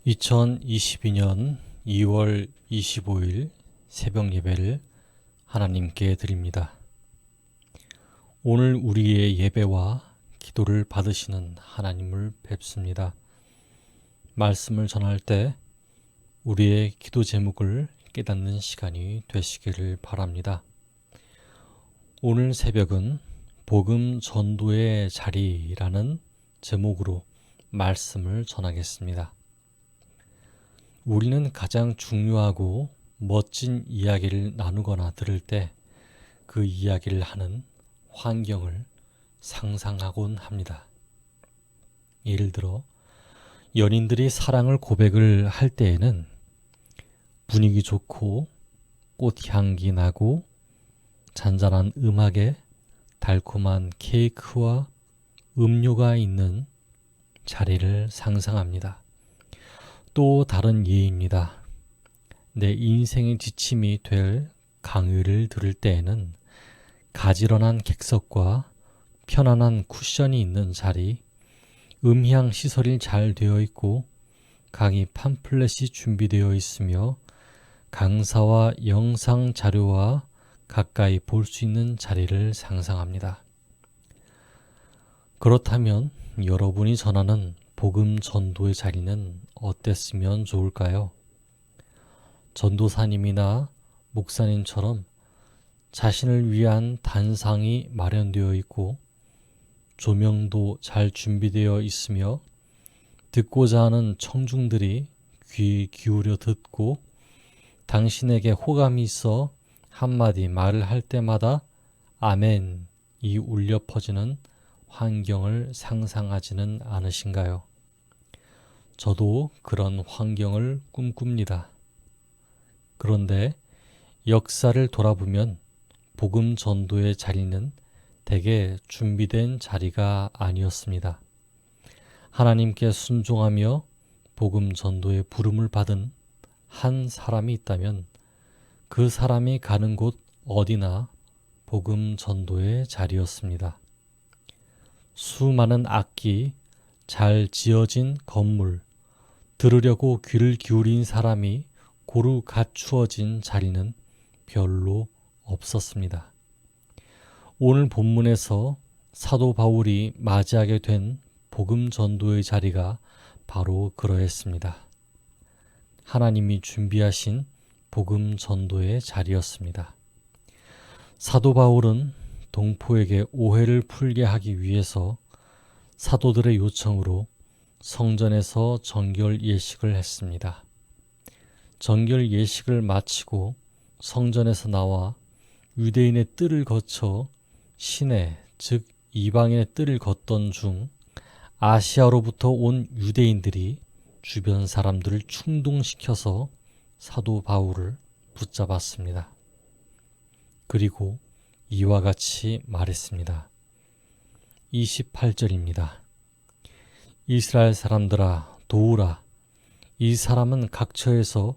2022년 2월 25일 새벽 예배를 하나님께 드립니다. 오늘 우리의 예배와 기도를 받으시는 하나님을 뵙습니다. 말씀을 전할 때 우리의 기도 제목을 깨닫는 시간이 되시기를 바랍니다. 오늘 새벽은 복음 전도의 자리라는 제목으로 말씀을 전하겠습니다. 우리는 가장 중요하고 멋진 이야기를 나누거나 들을 때 그 이야기를 하는 환경을 상상하곤 합니다. 예를 들어 연인들이 사랑을 고백을 할 때에는 분위기 좋고 꽃향기 나고 잔잔한 음악에 달콤한 케이크와 음료가 있는 자리를 상상합니다. 또 다른 예입니다. 내 인생의 지침이 될 강의를 들을 때에는 가지런한 객석과 편안한 쿠션이 있는 자리, 음향 시설이 잘 되어 있고 강의 팜플렛이 준비되어 있으며 강사와 영상 자료와 가까이 볼 수 있는 자리를 상상합니다. 그렇다면 여러분이 전하는 복음 전도의 자리는 어땠으면 좋을까요? 전도사님이나 목사님처럼 자신을 위한 단상이 마련되어 있고 조명도 잘 준비되어 있으며 듣고자 하는 청중들이 귀 기울여 듣고 당신에게 호감이 있어 한마디 말을 할 때마다 아멘이 울려 퍼지는 환경을 상상하지는 않으신가요? 저도 그런 환경을 꿈꿉니다. 그런데 역사를 돌아보면 복음 전도의 자리는 대개 준비된 자리가 아니었습니다. 하나님께 순종하며 복음 전도의 부름을 받은 한 사람이 있다면 그 사람이 가는 곳 어디나 복음 전도의 자리였습니다. 수많은 악기, 잘 지어진 건물, 들으려고 귀를 기울인 사람이 고루 갖추어진 자리는 별로 없었습니다. 오늘 본문에서 사도 바울이 맞이하게 된 복음 전도의 자리가 바로 그러했습니다. 하나님이 준비하신 복음 전도의 자리였습니다. 사도 바울은 동포에게 오해를 풀게 하기 위해서 사도들의 요청으로 성전에서 정결 예식을 했습니다. 정결 예식을 마치고 성전에서 나와 유대인의 뜰을 거쳐 시내, 즉 이방인의 뜰을 걷던 중 아시아로부터 온 유대인들이 주변 사람들을 충동시켜서 사도 바울을 붙잡았습니다. 그리고 이와 같이 말했습니다. 28절입니다. 이스라엘 사람들아 도우라. 이 사람은 각처에서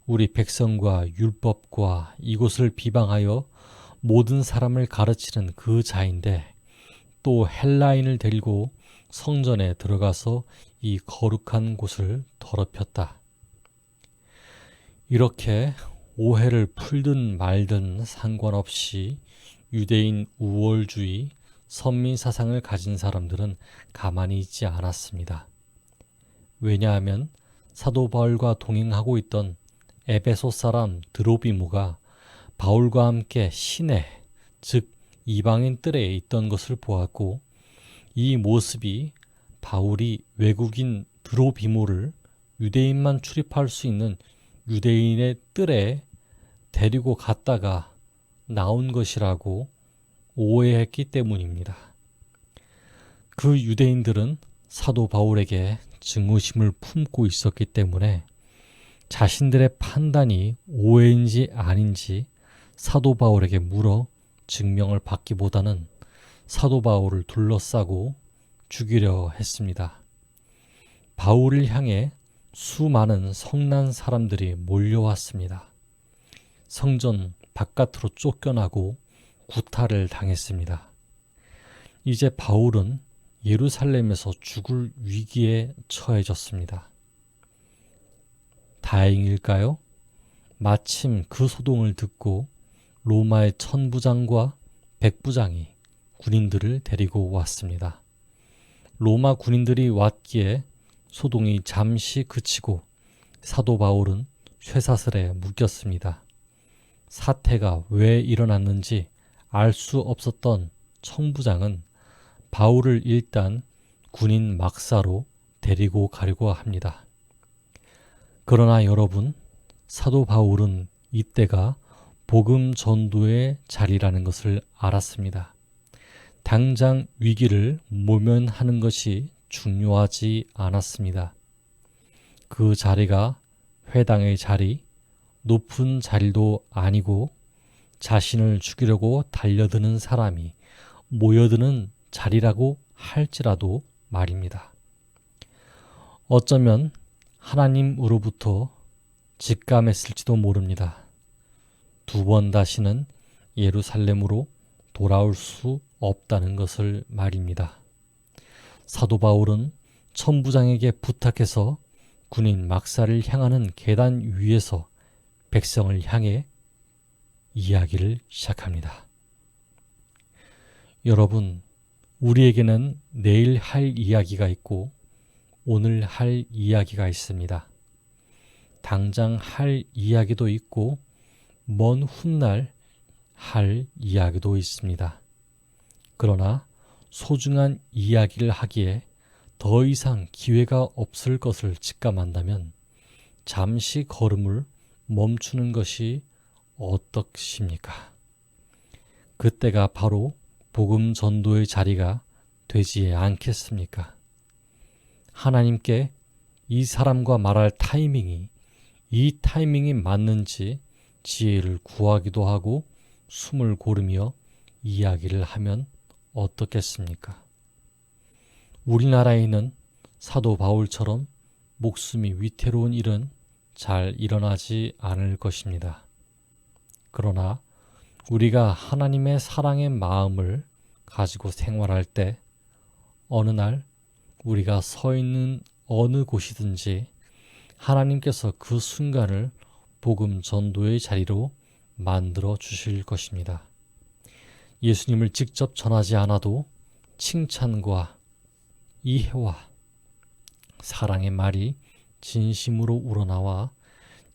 우리 백성과 율법과 이곳을 비방하여 모든 사람을 가르치는 그 자인데 또 헬라인을 데리고 성전에 들어가서 이 거룩한 곳을 더럽혔다. 이렇게 오해를 풀든 말든 상관없이 유대인 우월주의, 선민 사상을 가진 사람들은 가만히 있지 않았습니다. 왜냐하면 사도 바울과 동행하고 있던 에베소 사람 드로비모가 바울과 함께 시내, 즉 이방인 뜰에 있던 것을 보았고 이 모습이 바울이 외국인 드로비모를 유대인만 출입할 수 있는 유대인의 뜰에 데리고 갔다가 나온 것이라고 오해했기 때문입니다. 그 유대인들은 사도 바울에게 증오심을 품고 있었기 때문에 자신들의 판단이 오해인지 아닌지 사도 바울에게 물어 증명을 받기보다는 사도 바울을 둘러싸고 죽이려 했습니다. 바울을 향해 수많은 성난 사람들이 몰려왔습니다. 성전 바깥으로 쫓겨나고 구타를 당했습니다. 이제 바울은 예루살렘에서 죽을 위기에 처해졌습니다. 다행일까요? 마침 그 소동을 듣고 로마의 천부장과 백부장이 군인들을 데리고 왔습니다. 로마 군인들이 왔기에 소동이 잠시 그치고 사도 바울은 쇠사슬에 묶였습니다. 사태가 왜 일어났는지 알 수 없었던 청부장은 바울을 일단 군인 막사로 데리고 가려고 합니다. 그러나 여러분, 사도 바울은 이때가 복음 전도의 자리라는 것을 알았습니다. 당장 위기를 모면하는 것이 중요하지 않았습니다. 그 자리가 회당의 자리, 높은 자리도 아니고 자신을 죽이려고 달려드는 사람이 모여드는 자리라고 할지라도 말입니다. 어쩌면 하나님으로부터 직감했을지도 모릅니다. 2번 다시는 예루살렘으로 돌아올 수 없다는 것을 말입니다. 사도 바울은 천부장에게 부탁해서 군인 막사를 향하는 계단 위에서 백성을 향해 이야기를 시작합니다. 여러분, 우리에게는 내일 할 이야기가 있고 오늘 할 이야기가 있습니다. 당장 할 이야기도 있고 먼 훗날 할 이야기도 있습니다. 그러나 소중한 이야기를 하기에 더 이상 기회가 없을 것을 직감한다면 잠시 걸음을 멈추는 것이 어떠십니까? 그때가 바로 복음 전도의 자리가 되지 않겠습니까? 하나님께 이 사람과 말할 이 타이밍이 맞는지 지혜를 구하기도 하고 숨을 고르며 이야기를 하면 어떻겠습니까? 우리나라에는 사도 바울처럼 목숨이 위태로운 일은 잘 일어나지 않을 것입니다. 그러나 우리가 하나님의 사랑의 마음을 가지고 생활할 때 어느 날 우리가 서 있는 어느 곳이든지 하나님께서 그 순간을 복음 전도의 자리로 만들어 주실 것입니다. 예수님을 직접 전하지 않아도 칭찬과 이해와 사랑의 말이 진심으로 우러나와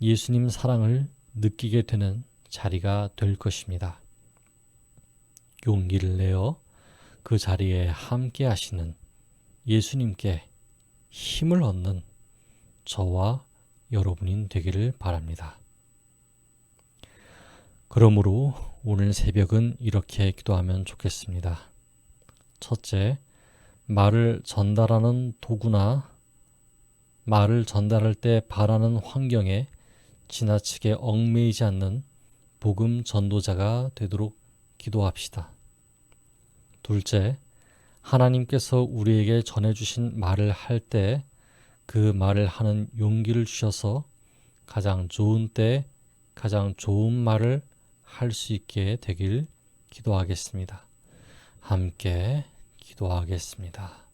예수님 사랑을 느끼게 되는 자리가 될 것입니다. 용기를 내어 그 자리에 함께 하시는 예수님께 힘을 얻는 저와 여러분이 되기를 바랍니다. 그러므로 오늘 새벽은 이렇게 기도하면 좋겠습니다. 첫째, 말을 전달하는 도구나 말을 전달할 때 바라는 환경에 지나치게 얽매이지 않는 복음 전도자가 되도록 기도합시다. 둘째, 하나님께서 우리에게 전해주신 말을 할 때 그 말을 하는 용기를 주셔서 가장 좋은 때 가장 좋은 말을 할 수 있게 되길 기도하겠습니다. 함께 기도하겠습니다.